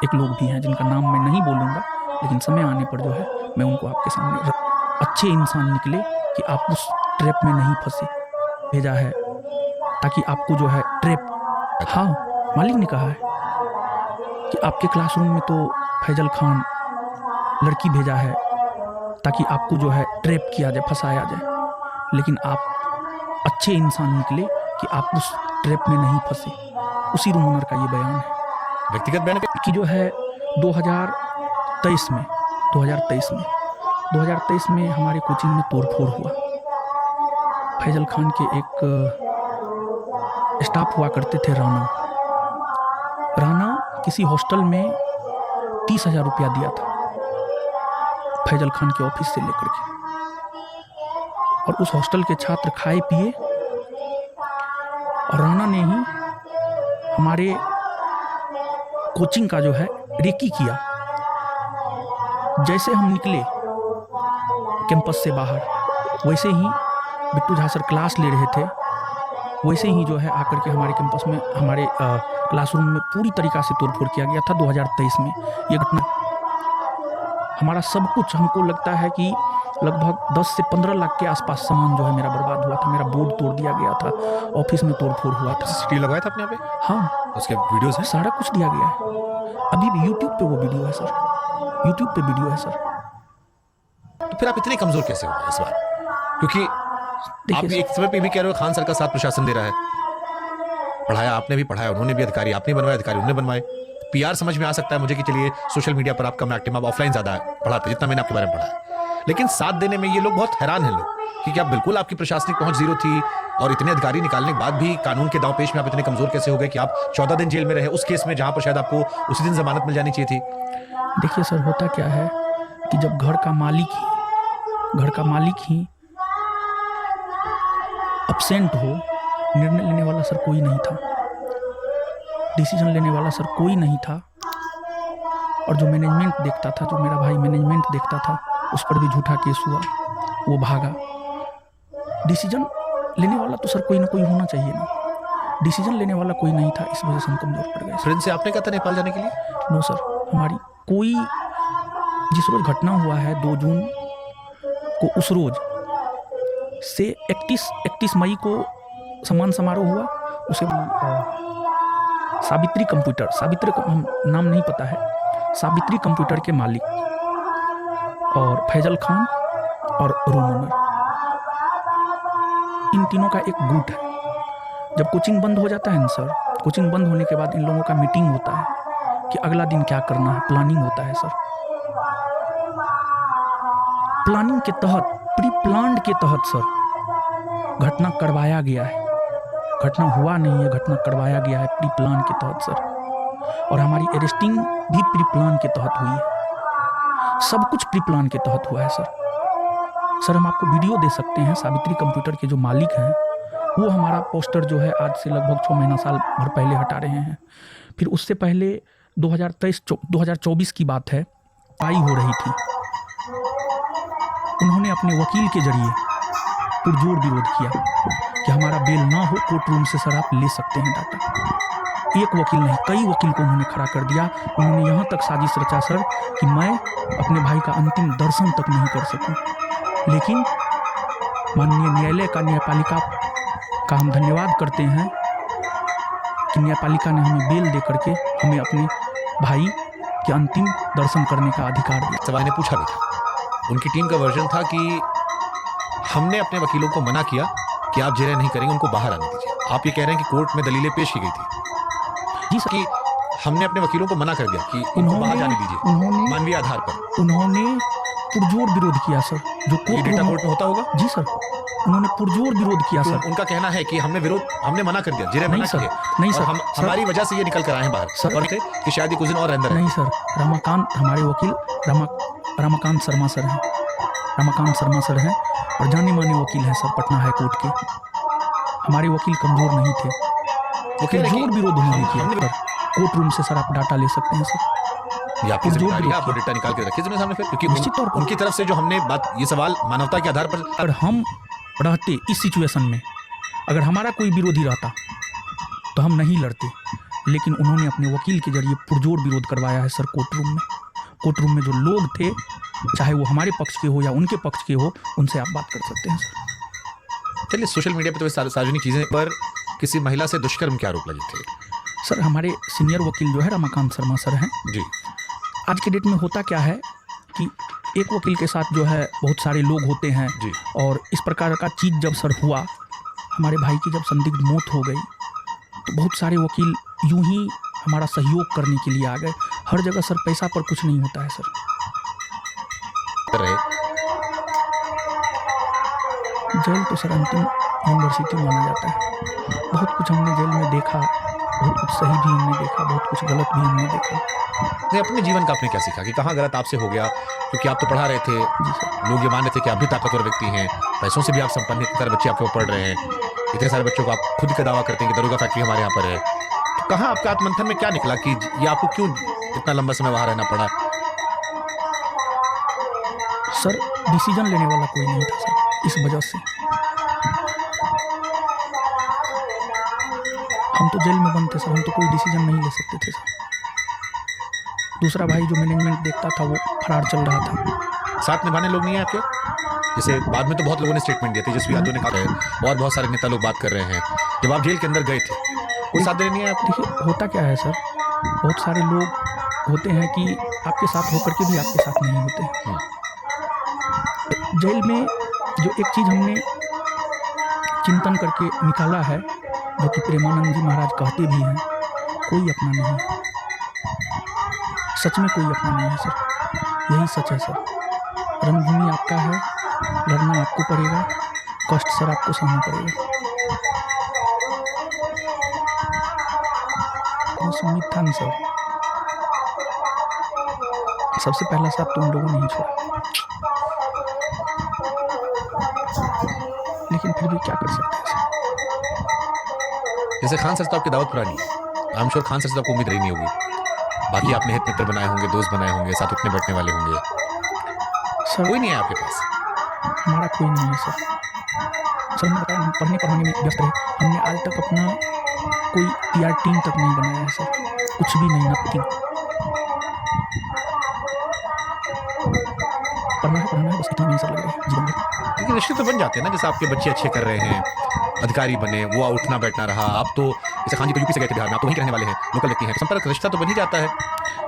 एक लोग भी हैं जिनका नाम मैं नहीं बोलूँगा, लेकिन समय आने पर जो है मैं उनको आपके सामने अच्छे इंसान निकले कि आप उस ट्रैप में नहीं फंसे भेजा है, ताकि आपको जो है ट्रैप, हाँ मालिक ने कहा है कि आपके क्लासरूम में तो फैजल खान लड़की भेजा है ताकि आपको जो है ट्रैप किया जाए, फंसाया जाए, लेकिन आप अच्छे इंसान निकले कि आप उस ट्रैप में नहीं फंसे। उसी रूम ओनर का ये बयान है, व्यक्तिगत बयान कि जो है 2023 में हमारे कोचिंग में तोड़फोड़ हुआ। फैजल खान के एक स्टाफ हुआ करते थे राना किसी हॉस्टल में 30,000 रुपया दिया था फैजल खान के ऑफिस से लेकर के, और उस हॉस्टल के छात्र खाए पिए और राना ने ही हमारे कोचिंग का जो है रेकी किया। जैसे हम निकले कैंपस से बाहर, वैसे ही बिट्टू झा सर क्लास ले रहे थे, वैसे ही जो है आकर के हमारे कैंपस में, हमारे क्लासरूम में पूरी तरीक़ा से तोड़फोड़ किया गया था। 2023 में ये घटना, हमारा सब कुछ, हमको लगता है कि लगभग 10 से 15 लाख के आसपास सामान जो है मेरा बर्बाद हुआ था। मेरा बोर्ड तोड़ दिया गया था, ऑफिस में तोड़फोड़ हुआ था। सीसीटीवी लगाया था अपने यहाँ पे? हाँ, उसके वीडियोस हैं, सारा कुछ दिया गया है। अभी भी यूट्यूब पे वो वीडियो है सर, यूट्यूब पे वीडियो है सर। तो फिर आप इतने कमजोर कैसे हो इस बार? क्योंकि आप एक समय पे भी कह रहे हो खान सर का साथ प्रशासन दे रहा है, पढ़ाया आपने भी, पढ़ाया उन्होंने भी, अधिकारी आपने बनवाए, अधिकारी उन्होंने बनवाए। पीआर समझ में आ सकता है मुझे कि चलिए सोशल मीडिया पर आप कम एक्टिव, आप ऑफलाइन ज्यादा पढ़ाते, जितना मैंने आपके बारे में पढ़ा है, लेकिन साथ देने में ये लोग बहुत हैरान हैं लोग कि क्या बिल्कुल आपकी प्रशासनिक पहुंच जीरो थी और इतने अधिकारी निकालने के बाद भी कानून के दांवपेच में आप इतने कमजोर कैसे हो गए कि आप 14 दिन जेल में रहे उस केस में जहां पर शायद आपको उसी दिन जमानत मिल जानी चाहिए थी? देखिए सर, होता क्या है कि जब घर का मालिक ही अब्सेंट हो, निर्णय लेने वाला सर कोई नहीं था, डिसीजन लेने वाला सर कोई नहीं था, और जो मैनेजमेंट देखता था, जो मेरा भाई मैनेजमेंट देखता था, उस पर भी झूठा केस हुआ, वो भागा। डिसीजन लेने वाला तो सर कोई ना कोई होना चाहिए ना, डिसीजन लेने वाला कोई नहीं था, इस वजह से हम कमजोर पड़ गए। फ्रेंड से आपने कहा था नेपाल जाने के लिए? नो सर, हमारी कोई, जिस रोज घटना हुआ है 2 जून को, उस रोज से 31 मई को सम्मान समारोह हुआ, उसे सावित्री कंप्यूटर, सावित्री हम नाम नहीं पता है, सावित्री कंप्यूटर के मालिक और फैजल खान और रूम ओनर, इन तीनों का एक गुट है। जब कोचिंग बंद हो जाता है ना सर, कोचिंग बंद होने के बाद इन लोगों का मीटिंग होता है कि अगला दिन क्या करना है, प्लानिंग होता है सर। प्लानिंग के तहत, प्री प्लान्ड के तहत सर घटना करवाया गया है, घटना हुआ नहीं है, घटना करवाया गया है प्री प्लान के तहत सर, और हमारी अरेस्टिंग भी प्री प्लान के तहत हुई है, सब कुछ प्री प्लान के तहत हुआ है सर। हम आपको वीडियो दे सकते हैं, सावित्री कंप्यूटर के जो मालिक हैं वो हमारा पोस्टर जो है आज से लगभग 6 महीना साल भर पहले हटा रहे हैं। फिर उससे पहले 2024 की बात है, पाई हो रही थी, उन्होंने अपने वकील के जरिए पुरजोर विरोध किया कि हमारा बेल ना हो, कोर्ट रूम से सर आप ले सकते हैं डाटा। एक वकील नहीं, कई वकील को उन्होंने खड़ा कर दिया। उन्होंने यहाँ तक साजिश रचा सर कि मैं अपने भाई का अंतिम दर्शन तक नहीं कर सकूं, लेकिन माननीय न्यायालय का, न्यायपालिका का हम धन्यवाद करते हैं कि न्यायपालिका ने हमें बेल दे करके हमें अपने भाई के अंतिम दर्शन करने का अधिकार दिया। सवाल ने पूछा भी था, उनकी टीम का वर्जन था कि हमने अपने वकीलों को मना किया कि आप जेरा नहीं करेंगे, उनको बाहर आने दीजिए। आप ये कह रहे हैं कि कोर्ट में दलीलें पेश की गई थी? जी सर, कि हमने अपने वकीलों को मना कर दिया कि उनको बाहर जाने दीजिए, उन्होंने मानवीय आधार पर। उन्होंने पुरजोर विरोध किया सर, जो डेटा कोर्ट में होता होगा? जी सर, उन्होंने पुरजोर विरोध किया तो सर। उनका कहना है कि हमने मना कर दिया, जेरे मना कर दिया, नहीं सर, हमारी वजह से ये निकल कर आए हैं बाहर सर, और थे कि शायद ये कुछ दिन और अंदर नहीं सर, रमाकांत हमारे वकील रमाकांत शर्मा सर हैं, रमाकांत शर्मा सर हैं और जाने माने वकील हैं सर पटना हाई कोर्ट के। हमारे वकील कमजोर नहीं थे, वो जोर विरोध नहीं किया सर। कोर्ट रूम से सर आप डाटा ले सकते हैं सर, ये आपकी जिम्मेदारी है, आप डेटा निकाल के रखिए सामने फिर, क्योंकि निश्चित तौर पर उनकी तरफ से जो हमने बात, ये सवाल मानवता के आधार पर। अगर हम रहते इस सिचुएशन में, अगर हमारा कोई विरोधी रहता तो हम नहीं लड़ते, लेकिन उन्होंने अपने वकील के जरिए पुरजोर विरोध करवाया है सर कोर्ट रूम में। कोर्ट रूम में जो लोग थे, चाहे वो हमारे पक्ष के हो या उनके पक्ष के हो, उनसे आप बात कर सकते हैं सर। चलिए, सोशल मीडिया पे तो सार्वजनिक चीजें पर किसी महिला से दुष्कर्म के आरोप लगे थे। सर हमारे सीनियर वकील जो है रमाकांत शर्मा सर हैं जी। आज के डेट में होता क्या है कि एक वकील के साथ जो है बहुत सारे लोग होते हैं जी। और इस प्रकार का चीज़ जब सर हुआ, हमारे भाई की जब संदिग्ध मौत हो गई, तो बहुत सारे वकील यूं ही हमारा सहयोग करने के लिए आ गए। हर जगह सर पैसा पर कुछ नहीं होता है सर। कर रहे जेल तो सर अंतिम यूनिवर्सिटी माना जाता है। बहुत कुछ हमने जेल में देखा, बहुत कुछ सही भी हमने देखा, बहुत कुछ गलत भी हमने देखा। नहीं, अपने जीवन का आपने क्या सीखा कि कहाँ गलत आपसे हो गया? क्योंकि आप तो पढ़ा रहे थे, जी सर। लोग ये मान रहे थे कि आप भी ताकतवर व्यक्ति हैं, पैसों से भी आप संपन्न, इतने सारे बच्चे आपके ऊपर पढ़ रहे हैं, इतने सारे बच्चों को आप खुद का दावा करते हैं कि दरोगा फैक्ट्री हमारे यहाँ पर है। तो कहाँ आपका आत्मंथन में क्या निकला कि ये आपको क्यों इतना लंबा समय वहाँ रहना पड़ा? सर डिसीजन लेने वाला कोई नहीं था सर, इस वजह से हम तो जेल में बंद थे सर, हम तो कोई डिसीजन नहीं ले सकते थे सर। दूसरा भाई जो मैनेजमेंट देखता था वो फरार चल रहा था। साथ निभाने लोग नहीं है आपके? जैसे बाद में तो बहुत लोगों ने स्टेटमेंट दिया, तेजस्वी यादव ने कहा है और बहुत सारे नेता लोग बात कर रहे हैं, जब आप जेल के अंदर गए थे कोई साथ देने नहीं है आपको? देखिए होता क्या है सर, बहुत सारे लोग होते हैं कि आपके साथ होकर के भी आपके साथ नहीं होते हैं। जेल में जो एक चीज़ हमने चिंतन करके निकाला है, जो कि प्रेमानंद जी महाराज कहते भी हैं, कोई अपना नहीं, सच में कोई अपना नहीं है सर, यही सच है सर। रणभूमि आपका है, लड़ना आपको पड़ेगा, कष्ट सर आपको सहना पड़ेगा। सुमित था न सर, सबसे पहला साथ तो उन लोगों ने ही छोड़ा, लेकिन फिर भी क्या कर सकते हैं सर। जैसे खान सर से तो आपकी दावत पुरानी है, I am sure Khan sir से तो आपको उम्मीद रही नहीं होगी, बाकी आपने हित मित्र बनाए होंगे, दोस्त बनाए होंगे, साथ उठने बैठने वाले होंगे, सर कोई नहीं है आपके पास? हमारा कोई नहीं है सर। सर हमने बताया, हम पढ़ने पढ़ाने में व्यस्त रहे, हमने आज तक अपना कोई PR टीम तक नहीं बनाया है सर, कुछ भी नहीं, नथिंग। पढ़ना है बस, इतना नहीं सर लग रहा है जीवन में। लेकिन रिश्ते तो बन जाते हैं ना, जैसे आपके बच्चे अच्छे कर रहे हैं, अधिकारी बने, वो उठना बैठना रहा, आप तो जैसे खान जी तो यूपी से गए थे बिहार में, आप तो वहीं के रहने वाले हैं, लोकल व्यक्ति हैं, तो संपर्क रिश्ता तो बन ही जाता है।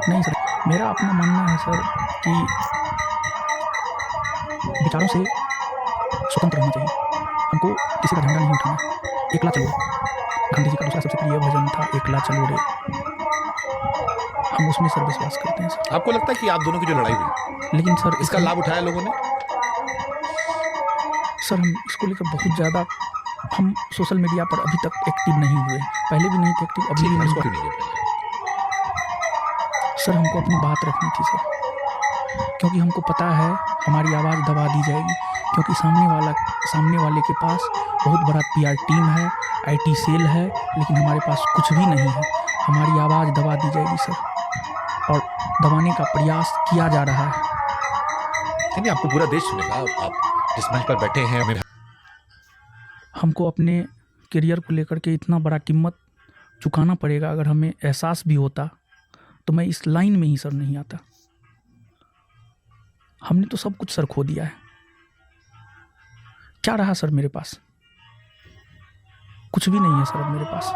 नहीं सर, मेरा अपना मानना है सर कि विचारों से स्वतंत्र रहना चाहिए, हमको किसी का झंडा नहीं उठाना। एकला चलो, गांधी जी का दूसरा सबसे प्रिय भजन था एकला चलो रे, हम उसमें सर विश्वास करते हैं सर। आपको लगता है कि आप दोनों की जो लड़ाई हुई, लेकिन सर इसका लाभ उठाया लोगों ने? सर हम इसको लेकर बहुत ज़्यादा, हम सोशल मीडिया पर अभी तक एक्टिव नहीं हुए, पहले भी नहीं थे एक्टिव, अभी भी नहीं क्यों हुए। नहीं है? सर हमको अपनी बात रखनी थी सर, क्योंकि हमको पता है हमारी आवाज़ दबा दी जाएगी, क्योंकि सामने वाले के पास बहुत बड़ा PR टीम है, IT सेल है, लेकिन हमारे पास कुछ भी नहीं है, हमारी आवाज़ दबा दी जाएगी सर, और दबाने का प्रयास किया जा रहा है। नहीं, आपको पूरा देश सुनेगा, आप जिस मंच पर बैठे हैं, हमको अपने करियर को लेकर के इतना बड़ा कीमत चुकाना पड़ेगा। अगर हमें एहसास भी होता तो मैं इस लाइन में ही सर नहीं आता। हमने तो सब कुछ सर खो दिया है, क्या रहा सर मेरे पास? कुछ भी नहीं है सर अब मेरे पास,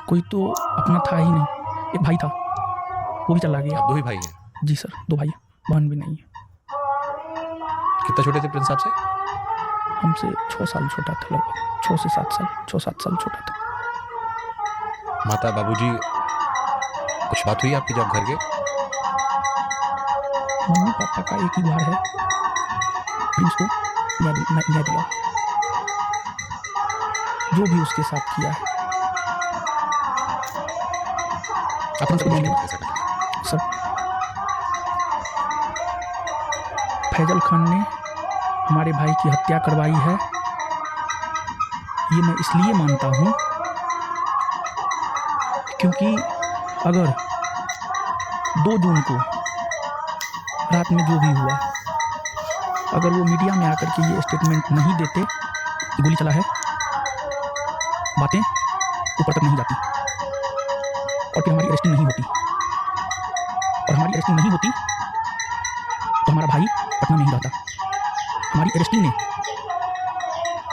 कोई तो अपना था ही नहीं। एक भाई था, वो भी चला गया। आप दो ही भाई हैं? जी सर, 2 भाई, बहन भी नहीं है। कितना छोटे थे प्रिंस साहब से? हमसे 6 साल छोटा था, लगभग 6 से 7 साल, 6-7 साल छोटा था। माता बाबूजी कुछ बात हुई आपकी जब घर गए? मम्मी पापा का एक ही बार है, प्रिंस को न्याय दिला, जो भी उसके साथ किया है। अपन सब कुछ सर फैजल खान ने हमारे भाई की हत्या करवाई है, ये मैं इसलिए मानता हूँ क्योंकि अगर 2 जून को रात में जो भी हुआ, अगर वो मीडिया में आकर के ये स्टेटमेंट नहीं देते, गोली चला है, बातें ऊपर तक नहीं जाती और फिर हमारी अरेस्टिंग नहीं होती, और हमारी अरेस्टिंग नहीं होती तो हमारा भाई पटना में ही रहता। हमारी अरेस्टिंग ने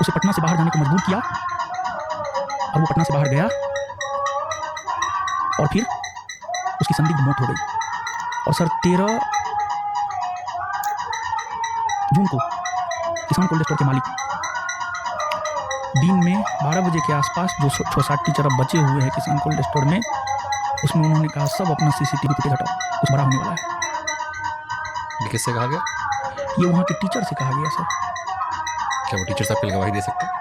उसे पटना से बाहर जाने को मजबूर किया और वो पटना से बाहर गया और फिर उसकी संदिग्ध मौत हो गई। और सर 13 जून को किसान कोल्ड स्टोर के मालिक दिन में 12 बजे के आसपास जो 6-7 टीचर अब बचे हुए हैं किसान कोल्ड स्टोर में, उसमें उन्होंने कहा सब अपना सीसीटीवी फुटेज हटाओ, कुछ बड़ा होने वाला है। ये किससे कहा गया? ये वहाँ के टीचर से कहा गया सर। क्या वो टीचर साहब के लिए गवाही दे सकते हैं?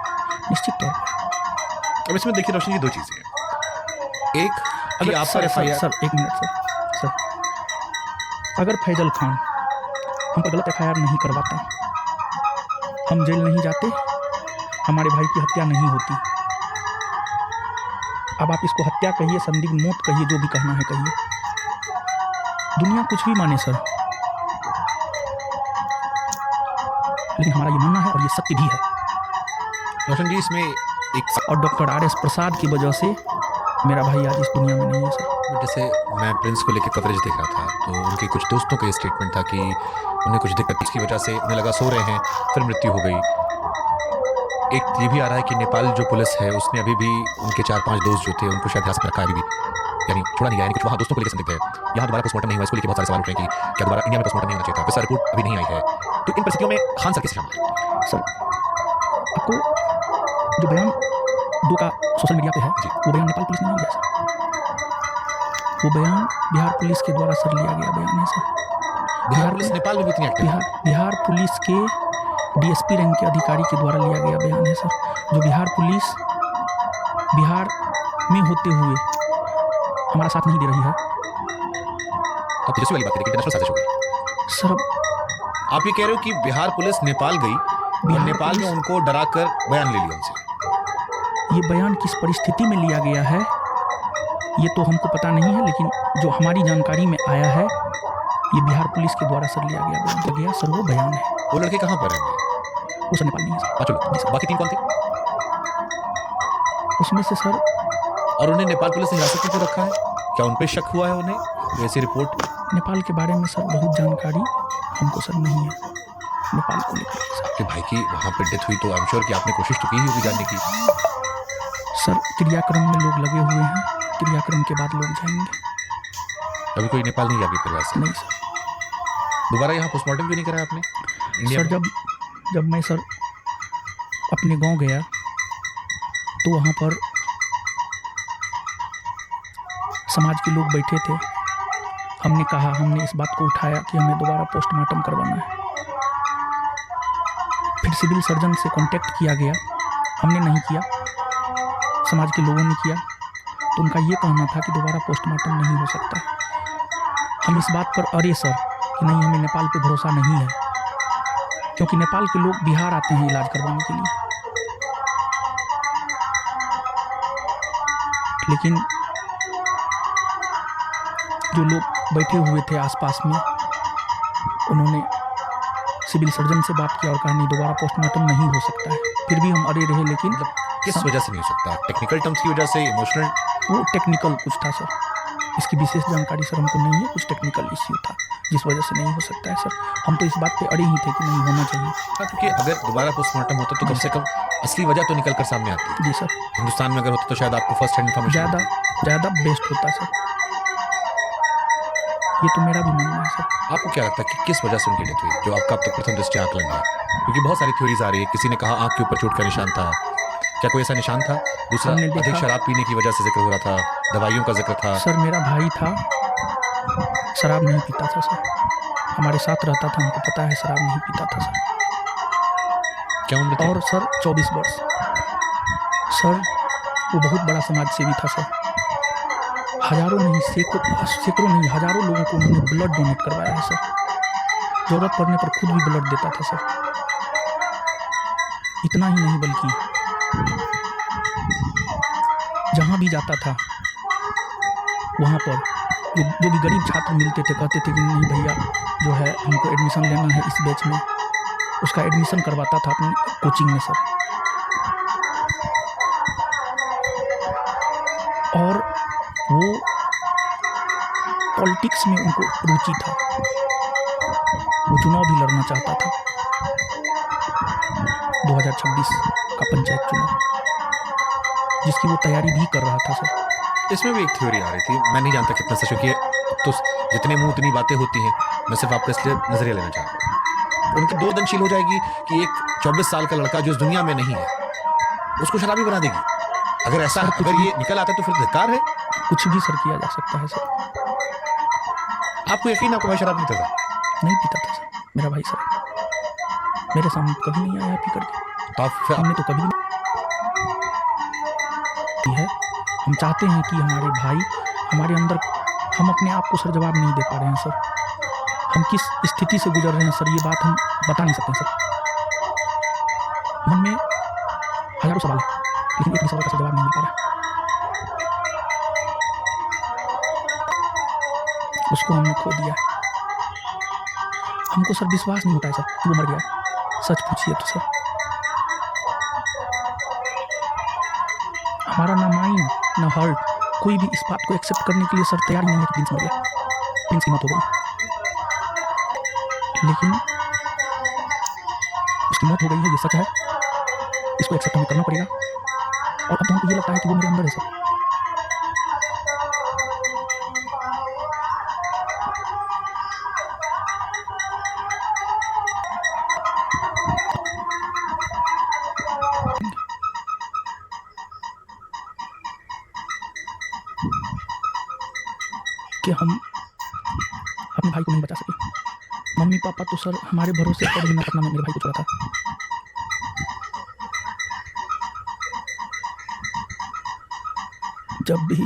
निश्चित तौर पर। अब इसमें देखिए रोशन जी, दो चीजें हैं। एक कि अगर आप सर, FIR सर एक मिनट सर, अगर फैजल खान हम पर गलत FIR नहीं करवाता, हम जेल नहीं जाते, हमारे भाई की हत्या नहीं होती। अब आप इसको हत्या कहिए, संदिग्ध मौत कहिए, जो भी कहना है कहिए, दुनिया कुछ भी माने सर, लेकिन हमारा ये मानना है और ये सत्य भी है। रोशन जी, इसमें एक और डॉक्टर RS प्रसाद की वजह से मेरा भाई आज इस दुनिया में नहीं है सर। जैसे मैं प्रिंस को लेकर कवरेज देख रहा था तो उनके कुछ दोस्तों का ये स्टेटमेंट था कि उन्हें कुछ दिक्कत की वजह से उन्हें लगा सो रहे हैं, फिर मृत्यु हो गई। एक ये भी आ रहा है कि नेपाल जो पुलिस है उसने अभी भी उनके 4-5 दोस्त जो थे उनको शायद हिरासत में रखा है अभी भी, यानी छोड़ा नहीं गया, यानी कुछ वहाँ दोस्तों को लेकर संदिग्ध है। यहाँ दोबारा पोस्टमार्टम नहीं हुआ, इसको लेकर बहुत सारे सवाल उठ रहे हैं कि क्या दोबारा इंडिया में पोस्टमार्टम नहीं होना चाहिए था, वैसा रिपोर्ट अभी नहीं आई है। तो इन परिस्थितियों में खान सर कैसे संभाले? सर आपको जो बयान 2 का सोशल मीडिया पे है, वो बयान नेपाल पुलिस ने नहीं दिया सर, वो बयान बिहार पुलिस के द्वारा सर लिया गया बयान है सर। बिहार पुलिस नेपाल में भी इतनी एक्टिव है? बिहार पुलिस के DSP रैंक के अधिकारी के द्वारा लिया गया बयान है सर। जो बिहार पुलिस बिहार में होते हुए हमारा साथ नहीं दे रही है। अब तेजस्वी वाली बात करें, इंटरनेशनल साजिश हो गई सर आप ये कह रहे हो कि बिहार पुलिस नेपाल गई और नेपाल में उनको डराकर बयान ले लिया उनसे। ये बयान किस परिस्थिति में लिया गया है ये तो हमको पता नहीं है, लेकिन जो हमारी जानकारी में आया है ये बिहार पुलिस के द्वारा सर लिया गया सर, वो बयान है। वो लड़के कहाँ पर हैं? वो सर नेपाल नहीं है सर। 5 लोग, बाकी 3 कौन थे? उसमें से सर, और उन्हें नेपाल पुलिस ने हिरासत में क्यों रखा है? क्या उन पे शक हुआ है उन्हें? वैसी रिपोर्ट नेपाल के बारे में सर बहुत जानकारी हमको सर नहीं है नेपाल को लेकर। आपके भाई की वहाँ पर डेथ हुई तो आई एम श्योर कि आपने कोशिश तो की ही होगी जानने की। सर क्रियाक्रम में लोग लगे हुए हैं, क्रियाक्रम के बाद लोग जाएंगे। अभी कोई नेपाल नहीं गया आपके परिवार से? नहीं सर। दोबारा यहाँ पोस्टमार्टम क्यों नहीं करा आपने इंडिया सर में? जब मैं सर अपने गांव गया तो वहाँ पर समाज के लोग बैठे थे। हमने इस बात को उठाया कि हमें दोबारा पोस्टमार्टम करवाना है। फिर सिविल सर्जन से कांटेक्ट किया गया, हमने नहीं किया, समाज के लोगों ने किया। तो उनका ये कहना था कि दोबारा पोस्टमार्टम नहीं हो सकता। हम इस बात पर अड़े सर कि नहीं, हमें नेपाल पे भरोसा नहीं है, क्योंकि नेपाल के लोग बिहार आते हैं इलाज करवाने के लिए। लेकिन जो लोग बैठे हुए थे आसपास में, उन्होंने सिविल सर्जन से बात किया और कहा नहीं, दोबारा पोस्टमार्टम नहीं हो सकता है। फिर भी हम अड़े रहे। लेकिन किस वजह से नहीं हो सकता? टेक्निकल टर्म्स की वजह से, इमोशनल? वो टेक्निकल कुछ था सर, इसकी विशेष जानकारी सर हमको नहीं है। कुछ टेक्निकल इश्यू था जिस वजह से नहीं हो सकता है सर। हम तो इस बात पे अड़े ही थे कि नहीं होना चाहिए। हाँ, क्योंकि अगर दोबारा पोस्टमार्टम होता तो कम से कम असली वजह तो निकल कर सामने आती। जी सर। हिंदुस्तान में अगर होता तो शायद आपको फर्स्ट हैंड इन्फॉर्मेशन ज़्यादा बेस्ट होता सर, ये तो मेरा भी मानना है सर। आपको क्या लगता है कि किस वजह से उनकी डेथ हुई, जो आपका अब तक प्रथम दृष्टि आकलन है? क्योंकि बहुत सारी थ्योरीज आ रही है। किसी ने कहा आंख के ऊपर चोट का निशान था, क्या कोई ऐसा निशान था? दूसरा, अधिक शराब पीने की वजह से जिक्र हो रहा था, दवाइयों का जिक्र था। सर मेरा भाई था, शराब नहीं पीता था सर, हमारे साथ रहता था, हमको पता है शराब नहीं पीता था सर। क्या उम्र थी? और सर 24 वर्ष। सर वो बहुत बड़ा समाज सेवी था सर, हजारों नहीं सैकड़ों नहीं हजारों लोगों को उन्होंने ब्लड डोनेट करवाया है सर। जरूरत पड़ने पर खुद भी ब्लड देता था सर। इतना ही नहीं बल्कि जहाँ भी जाता था वहाँ पर जो भी गरीब छात्र मिलते थे कहते थे कि नहीं भैया जो है हमको एडमिशन लेना है इस बैच में, उसका एडमिशन करवाता था अपनी कोचिंग में सर। और वो पॉलिटिक्स में उनको रुचि था, वो चुनाव भी लड़ना चाहता था, 2026 का पंचायत चुनाव, जिसकी वो तैयारी भी कर रहा था सर। इसमें भी एक थ्योरी आ रही थी, मैं नहीं जानता कितना सच, क्योंकि तो जितने मुंह उतनी बातें होती हैं, मैं सिर्फ आपका इसलिए नजरिया लेना चाहता हूँ। उनकी दो दनशील हो जाएगी कि एक 24 साल का लड़का जो इस दुनिया में नहीं है उसको शराबी बना देगी। अगर ऐसा अगर ये निकल आता है तो फिर धिक्कार है। कुछ भी सर किया जा सकता है सर। आपको यकीन, आपको भाई शराब पीता था? नहीं पीता था सर, मेरा भाई सर मेरे सामने कभी नहीं आया पी करके, तो आप हमने तो कभी नहीं है। हम चाहते हैं कि हमारे भाई हमारे अंदर, हम अपने आप को सर जवाब नहीं दे पा रहे हैं सर, हम किस स्थिति से गुजर रहे हैं सर, ये बात हम बता नहीं सकते सर। मन में हजारों सवाल है, लेकिन एक भी सवाल का जवाब नहीं मिल पा रहा। उसको हमने खो दिया है। हमको सर विश्वास नहीं होता है सर कि वो मर गया है। सच पूछिए तो सर, हमारा ना माइंड ना हार्ट कोई भी इस बात को एक्सेप्ट करने के लिए सर तैयार नहीं है कि प्रिंस मर गया, प्रिंस की मौत हो गई। लेकिन उसकी मौत हो गई है, ये सच है, इसको एक्सेप्ट हमें करना पड़ेगा। और अब तो हमको ये लगता है कि वो मेरे अंदर है सर। कि हम अपने भाई को नहीं बचा सके। मम्मी पापा तो सर हमारे भरोसे पर ही ना पटना में मेरे भाई को छोड़ा था। जब भी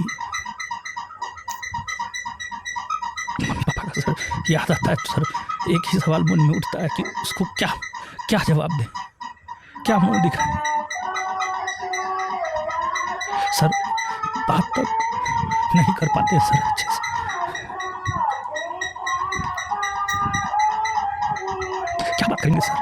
मम्मी पापा का सर याद आता है तो सर एक ही सवाल मन में उठता है कि उसको क्या क्या जवाब दें, क्या मुंह दिखाएं। सर बात तक नहीं कर पाते सर अच्छे से। क्या बात करेंगे सर?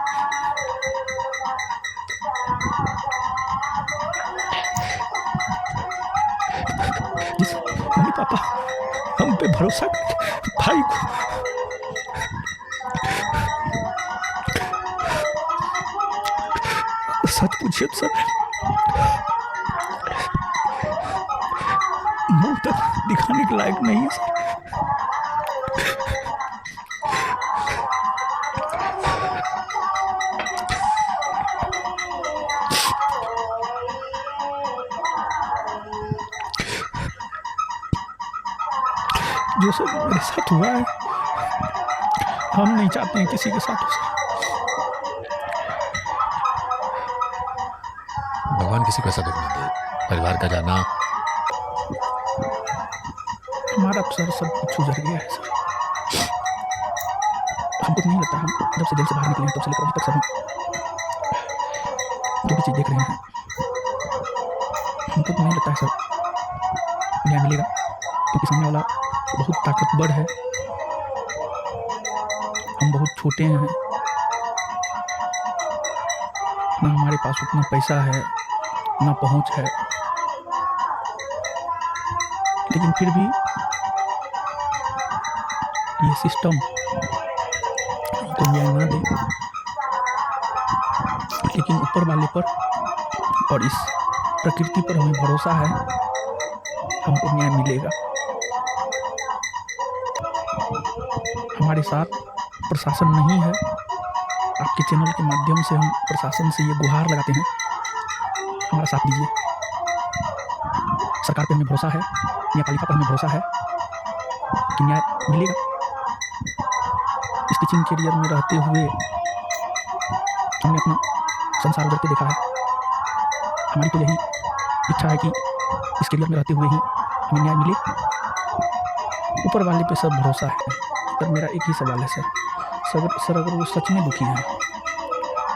जिस मम्मी पापा हम पे भरोसा करके भाई को सच पूछिए तो सर मुंह तक दिखाने के लायक नहीं है सर। जो सब मेरे साथ हुआ है हम नहीं चाहते हैं किसी के साथ हो सर। भगवान किसी को ऐसा दुख ना दे। परिवार का जाना, हमारा तो सर सब कुछ उजड़ गया है सर। हमको तो नहीं लगता, हम जब से जेल से बाहर निकले हैं तब से लेकर अभी तक सर हम जो भी चीज़ देख रहे हैं हमको तो नहीं लगता है सर न्याय मिलेगा, क्योंकि सामने वाला बहुत ताकतवर है, हम बहुत छोटे हैं, ना हमारे पास उतना पैसा है ना पहुंच है, लेकिन फिर भी ये सिस्टम हमको न्याय ना दे। लेकिन ऊपर वाले पर और इस प्रकृति पर हमें भरोसा है, हमको न्याय मिलेगा। हमारे साथ प्रशासन नहीं है, आपके चैनल के माध्यम से हम प्रशासन से ये गुहार लगाते हैं, हमारा साथ दीजिए। सरकार पे हमें भरोसा है, न्यायपालिका पर हमें भरोसा है कि न्याय मिलेगा। इस टीचिंग करियर में रहते हुए हमने अपना संसार उजड़ते देखा है। हमारी तो यही इच्छा है कि इस करियर में रहते हुए ही हमें न्याय मिले। ऊपर वाले पे सब भरोसा है। पर मेरा एक ही सवाल है सर अगर वो सच में दुखी हैं,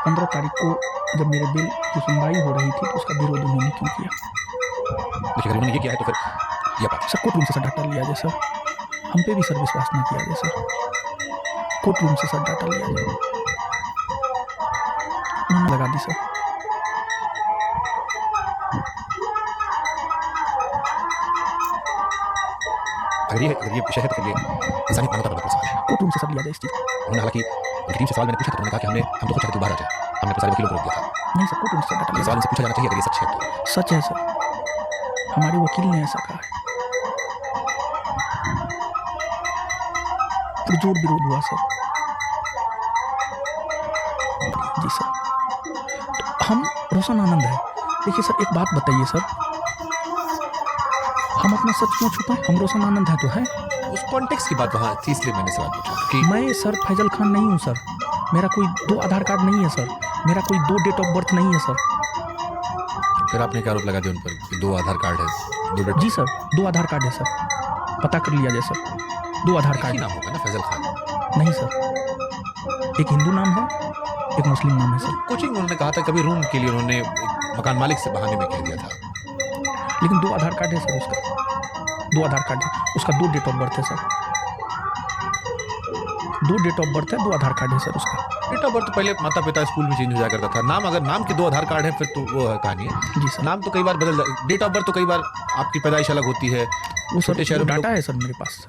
15 तारीख को जब मेरे बिल की सुनवाई हो रही थी तो उसका विरोध उन्होंने क्यों किया? देखिए अगर उन्होंने ये किया है तो फिर ये बात सर कोर्ट रूम से सर डाटा लिया जाए सर, हम पे भी सर विश्वास ना किया जाए सर, कोर्ट रूम से सर डाटा लिया जाए। उन्होंने लगा दी सर। अगर ये विषय है तो फिर ये इंसानी मानवता पर सवाल है। कोर्ट रूम से सब लिया जाए इस चीज़ को। उन्होंने हालांकि उनकी टीम से सवाल मैंने पूछा था, उन्होंने कहा कि हम तो खुद चाहते थे बाहर आ जाए, हमने अपने सारे वकीलों को रोक दिया था। नहीं सर, कोर्ट रूम से सब डाटा ये लिया सवाल उनसे पूछा जाना चाहिए अगर ये सच है तो। जाए। सच है सर, हमारे वकील ने ऐसा कहा है। पुरजोर विरोध हुआ सर। जी सर, तो हम रोशन आनंद है। देखिए सर, एक बात बताइए सर, हम अपना सच क्यों छुपाएं? हम रोशन आनंद है तो है। उस कॉन्टेक्स्ट की बात वहाँ थी, इसलिए मैंने सवाल पूछा कि मैं सर फैजल खान नहीं हूँ सर। मेरा कोई 2 आधार कार्ड नहीं है सर। मेरा कोई 2 डेट ऑफ बर्थ नहीं है सर। फिर आपने क्या आरोप लगा दिया उन पर कि 2 आधार कार्ड है, 2 डेट जी सर, 2 आधार कार्ड है सर, पता कर लिया जाए सर। 2 आधार ही कार्ड नाम होगा ना फैजल खान। नहीं सर, एक हिंदू नाम है, एक मुस्लिम नाम है सर। कोचिंग उन्होंने कहा था कभी रूम के लिए उन्होंने मकान मालिक से बहाने में कह दिया था। लेकिन 2 आधार कार्ड है सर उसका। 2 आधार कार्ड है उसका, 2 डेट ऑफ बर्थ है सर। 2 डेट ऑफ बर्थ है, 2 आधार कार्ड है सर उसका। डेट ऑफ बर्थ तो पहले माता पिता स्कूल में चेंज हो जाया करता था। नाम, अगर नाम के 2 आधार कार्ड है फिर तो वो है कहानी है। जी सर, नाम तो कई बार बदल, डेट ऑफ बर्थ तो कई बार आपकी पैदाइश अलग होती है। वो सर छोटे वो शहरों में डाटा है सर मेरे पास।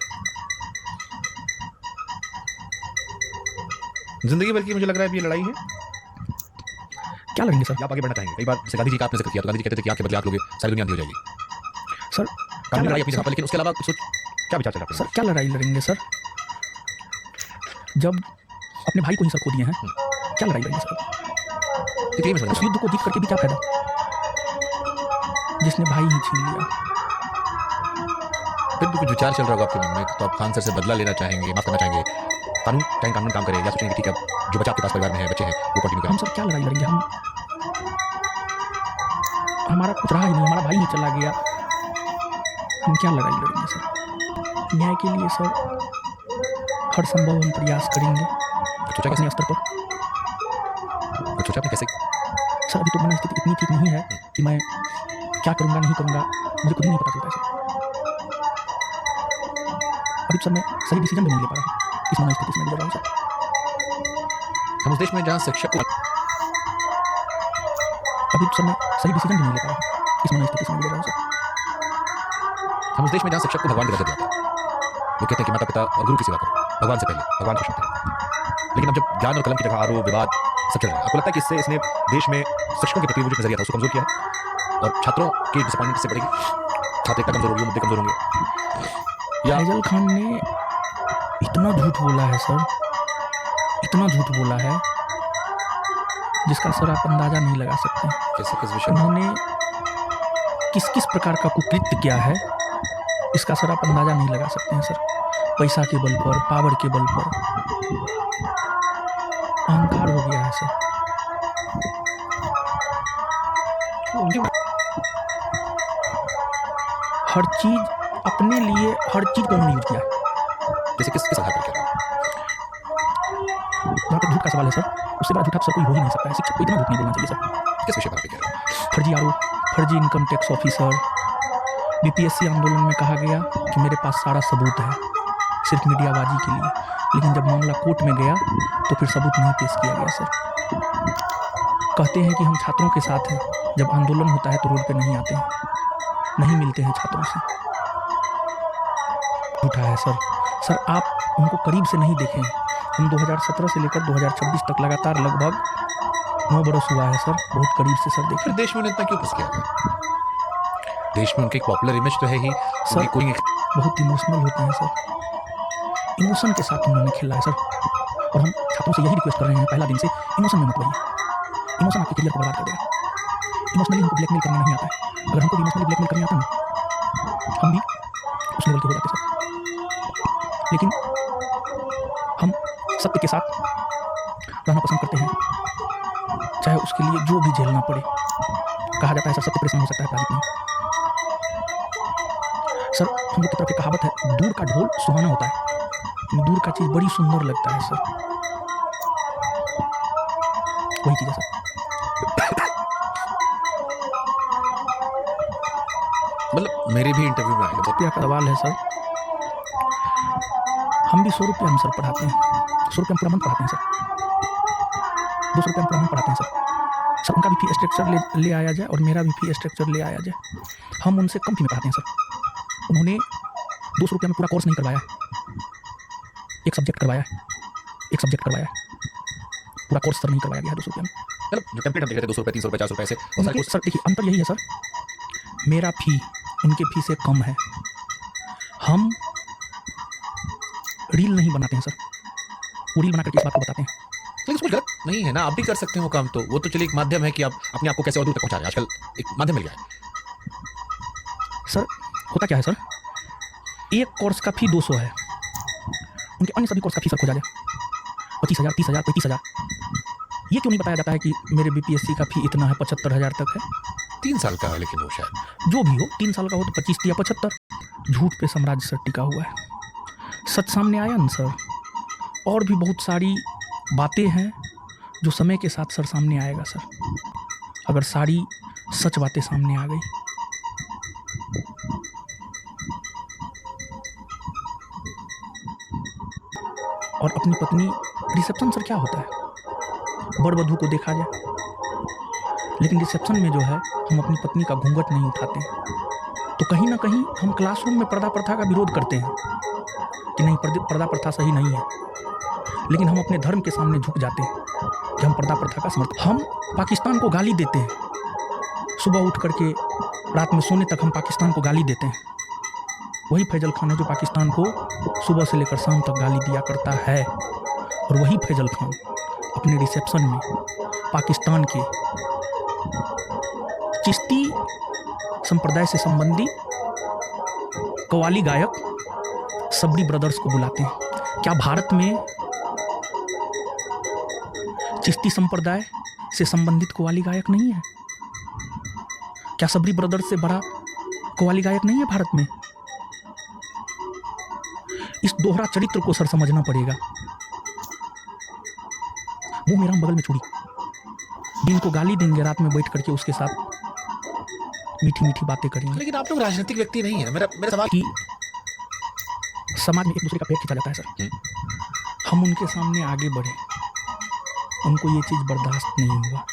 जिंदगी भर की मुझे लग रहा है ये लड़ाई है। क्या लगेंगे सर? या आप आगे बढ़ना चाहेंगे? कई बार जैसे गांधी जी का आपने जिक्र किया, तो गांधी जी कहते थे कि आंख के बदले आंख लोगे सारी दुनिया अंधी हो जाएगी। सर कानूनी लड़ाई अपनी जगह पर, लेकिन उसके अलावा सोच क्या विचार चल रहा है? सर क्या लड़ाई लड़ेंगे सर? जब अपने भाई को ही सर खो दिए हैं, क्या लड़ाई लड़ेंगे सर? तो ये मैं समझ उस रहा हूं। युद्ध को जीत करके भी क्या फायदा, जिसने भाई ही छीन लिया। फिर भी कुछ विचार चल रहा होगा आपके मन में, तो आप खान सर से बदला लेना चाहेंगे, माफ करना चाहेंगे, कानून चाहे कानून काम करे, या सोचेंगे ठीक है जो बच्चा आपके पास परिवार में है, बच्चे हैं, वो कंटिन्यू हम करें। सर क्या लड़ाई लड़ेंगे? हम हमारा कुछ रहा ही नहीं, हमारा भाई ही चला गया, हम क्या लड़ाई लड़ेंगे सर? न्याय के लिए सर हर संभव हम प्रयास करेंगे सोचा कैसे? अपने स्तर पर। सोचा आपने कैसे? सर अभी तो मन स्थिति इतनी ठीक नहीं है कि मैं क्या करूँगा नहीं करूँगा मुझे खुद ही नहीं पता चलता है सर। अभी सर मैं सही डिसीजन भी नहीं ले पा रहा हूँ इस मन स्थिति से मैं गुजर रहा हूँ सर। हम उस देश में जहाँ शिक्षक को, अभी सर मैं सही डिसीजन भी नहीं ले पा रहा हूँ इस मन स्थिति से मैं गुजर रहा हूँ सर। हम उस देश में जहाँ शिक्षक को भगवान का दर्जा दिया था, वो कहते हैं कि माता पिता और गुरु की सेवा करो, भगवान से पहले, भगवान को सुनते हैं। लेकिन अब जब ज्ञान और कलम की जगह आरोप विवाद सब चल रहा है, आपको लगता है कि इसने देश में शिक्षकों के प्रति वो जो नजरिया था उसको कमजोर किया है, और छात्रों की डिसअपॉइंटमेंट से बढ़ेगी, छात्र एकता कमजोर होगी, मुद्दे कमजोर होंगे? या फैजल खान ने इतना झूठ बोला है सर, इतना झूठ बोला है जिसका सर आप अंदाजा नहीं लगा सकते। कैसे, किस विषय में? उन्होंने किस किस प्रकार का कुकृत्य किया है इसका सर आप अंदाजा नहीं लगा सकते हैं सर। पैसा के बल पर, पावर के बल पर अहंकार हो गया है सर। हर चीज अपने लिए, हर चीज को उन्होंने यूज किया है। जैसे किस आधार पर किया? जहाँ तक झूठ का सवाल है सर, उससे बड़ा झूठा सर कोई हो ही नहीं सकता है। शिक्षक को इतना झूठ नहीं बोलना चाहिए सर। किस विषय पर आप कह रहे हैं? फर्जी आरोप, फर्जी इनकम टैक्स ऑफिसर। बीपीएससी आंदोलन में कहा गया कि मेरे पास सारा सबूत है सिर्फ मीडियाबाजी के लिए, लेकिन जब मामला कोर्ट में गया तो फिर सबूत नहीं पेश किया गया सर। कहते हैं कि हम छात्रों के साथ हैं, जब आंदोलन होता है तो रोड पे नहीं आते हैं, नहीं मिलते हैं छात्रों से। झूठा है सर। सर आप उनको करीब से नहीं देखे हैं। हम 2017 से लेकर 2026 तक लगातार लगभग 9 बरस हुआ है सर, बहुत करीब से सर देखे। फिर देश में उन्हें इतना क्यों पस किया? देश में उनकी एक पॉपुलर इमेज तो है ही सर। कोई बहुत इमोशनल होते हैं सर, इमोशन के साथ उन्होंने खेला है सर। और हम छात्रों से यही रिक्वेस्ट कर रहे हैं पहला दिन से, इमोशन में मत रहिए। इमोशन आपके करियर को बर्बाद कर देगा। इमोशनली हमको ब्लैकमेल करना नहीं आता है। अगर हमको इमोशनली ब्लैकमेल करना आता ना, हम भी उस लेवल के हो जाते सर। लेकिन हम सत्य के साथ रहना पसंद करते हैं, चाहे उसके लिए जो भी झेलना पड़े। कहा जाता है सर सत्य परेशान हो सकता है, प्राजित नहीं। सर हम लोग की तरफ एक कहावत है, दूर का ढोल सुहाना होता है, दूर का चीज बड़ी सुंदर लगता है सर। वही चीज है सर। मतलब मेरे भी इंटरव्यू में आएगा रुपया का सवाल है सर। हम भी 100 रुपया हम सर पढ़ाते हैं, 100 रुपया हम पूरा मंथ पढ़ाते हैं सर, 200 रुपया हम पूरा मंथ पढ़ाते हैं सर। सर उनका भी फी स्ट्रक्चर ले आया जाए और मेरा भी फी स्ट्रक्चर ले आया जाए, हम उनसे कम फी में पढ़ाते हैं सर। उन्होंने 200 रुपया में पूरा कोर्स नहीं करवाया, एक सब्जेक्ट करवाया है, पूरा कोर्स सर नहीं करवाया गया है 200 रुपया में। मतलब जो टेम्पलेट हम देख रहे थे 200 रुपये 300 रुपये 400 रुपये से सर देखिए अंतर यही है सर, मेरा फी उनके फी से कम है। हम रील नहीं बनाते हैं सर, वो रील बना करके इस बात को बताते हैं। लेकिन उसमें गलत नहीं है ना, आप भी कर सकते हैं वो काम, तो वो तो चलिए एक माध्यम है कि आप अपने आप को कैसे और दूर तक पहुंचा रहे हैं, आजकल एक माध्यम मिल गया है। सर होता क्या है सर, एक कोर्स का फी 200 है, उनके अन्य सभी कोर्स का फी सर हो जाए 25,000 30,000 35,000। ये क्यों नहीं बताया जाता है कि मेरे बीपीएससी का फी इतना है, 75,000 तक है। 3 साल का है लेकिन वो शायद जो भी हो, 3 साल का हो तो 25 या 75। झूठ पे साम्राज्य सर टिका हुआ है, सच सामने आया ना सर। और भी बहुत सारी बातें हैं जो समय के साथ सर सामने आएगा सर, अगर सारी सच बातें सामने आ गई। और अपनी पत्नी, रिसेप्शन सर क्या होता है, बर वधू को देखा जाए, लेकिन रिसेप्शन में जो है हम अपनी पत्नी का घूंघट नहीं उठाते हैं। तो कहीं ना कहीं हम क्लासरूम में पर्दा प्रथा का विरोध करते हैं कि नहीं, पर्दा प्रथा सही नहीं है, लेकिन हम अपने धर्म के सामने झुक जाते हैं कि हम पर्दा प्रथा का समर्थन। हम पाकिस्तान को गाली देते हैं, सुबह उठ करके रात में सोने तक हम पाकिस्तान को गाली देते हैं। वही फैजल खान है जो पाकिस्तान को सुबह से लेकर शाम तक गाली दिया करता है, और वही फैजल खान अपने रिसेप्शन में पाकिस्तान के चिश्ती संप्रदाय से संबंधी कव्वाली गायक सबरी ब्रदर्स को बुलाते हैं। क्या भारत में चिश्ती संप्रदाय से संबंधित कव्वाली गायक नहीं है? क्या सबरी ब्रदर्स से बड़ा कव्वाली गायक नहीं है भारत में? इस दोहरा चरित्र को सर समझना पड़ेगा। मुंह में राम बगल में चूड़ी, दिन को गाली देंगे, रात में बैठ करके उसके साथ मीठी मीठी बातें करेंगे। लेकिन आप लोग राजनीतिक व्यक्ति नहीं है। मेरा सवाल कि समाज में एक दूसरे का पेट खींचा जाता है सर, हम उनके सामने आगे बढ़े, उनको ये चीज बर्दाश्त नहीं हुआ।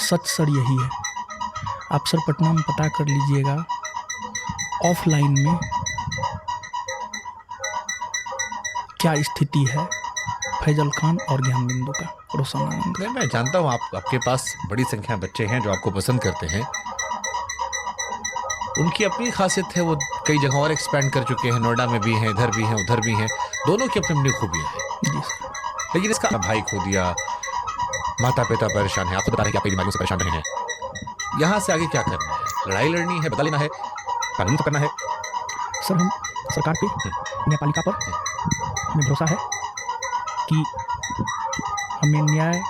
सच सर यही है। आप सर पटना में पता कर लीजिएगा, ऑफलाइन में क्या स्थिति है फैजल खान और ज्ञान बिंदु का, रोशन आनंद का। मैं जानता हूँ आपके पास बड़ी संख्या में बच्चे हैं जो आपको पसंद करते हैं, उनकी अपनी खासियत है, वो कई जगह और एक्सपैंड कर चुके हैं, नोएडा में भी हैं, इधर भी हैं, उधर भी हैं, दोनों की अपनी अपनी खूबियाँ हैं। जी सर। लेकिन इसका भाई खो दिया, माता पिता परेशान है, आपको बता रहे हैं कि आप कई बीमारियों से परेशान रहे हैं, यहाँ से आगे क्या करना है? लड़ाई लड़नी है, बदला लेना है, कानून तो करना है? सर हम सरकार पे, न्यायपालिका पर हमें भरोसा है कि हमें न्याय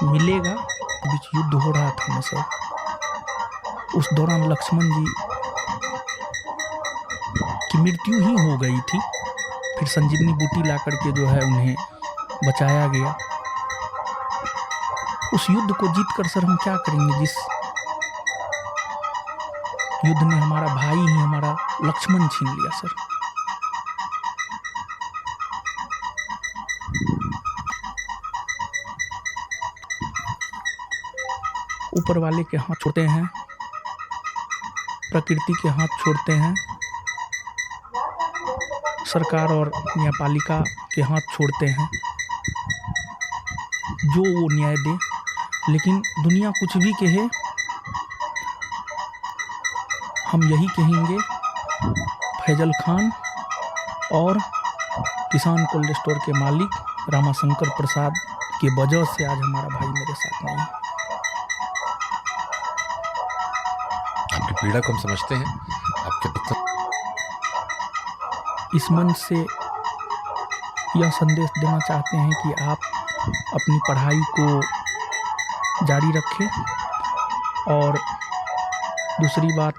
मिलेगा। बीच युद्ध हो रहा था ना सर, उस दौरान लक्ष्मण जी की मृत्यु ही हो गई थी, फिर संजीवनी बूटी ला करके जो है उन्हें बचाया गया। उस युद्ध को जीत कर सर हम क्या करेंगे, जिस युद्ध ने हमारा भाई ही हमारा लक्ष्मण छीन लिया सर। ऊपर वाले के हाथ छोड़ते हैं, प्रकृति के हाथ छोड़ते हैं, सरकार और न्यायपालिका के हाथ छोड़ते हैं, जो वो न्याय दे। लेकिन दुनिया कुछ भी कहे, हम यही कहेंगे, फैजल खान और किसान कोल्ड स्टोर के मालिक रामाशंकर प्रसाद की वजह से आज हमारा भाई मेरे साथ नहीं है। आपकी पीड़ा को हम समझते हैं, आपके दुख। इस मंच से यह संदेश देना चाहते हैं कि आप अपनी पढ़ाई को जारी रखें, और दूसरी बात,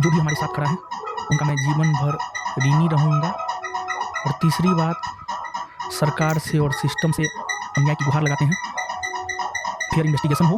जो भी हमारे साथ खड़ा है उनका मैं जीवन भर ऋणी रहूँगा। और तीसरी बात, सरकार से और सिस्टम से अन्याय की गुहार लगाते हैं, फेयर इन्वेस्टिगेशन हो,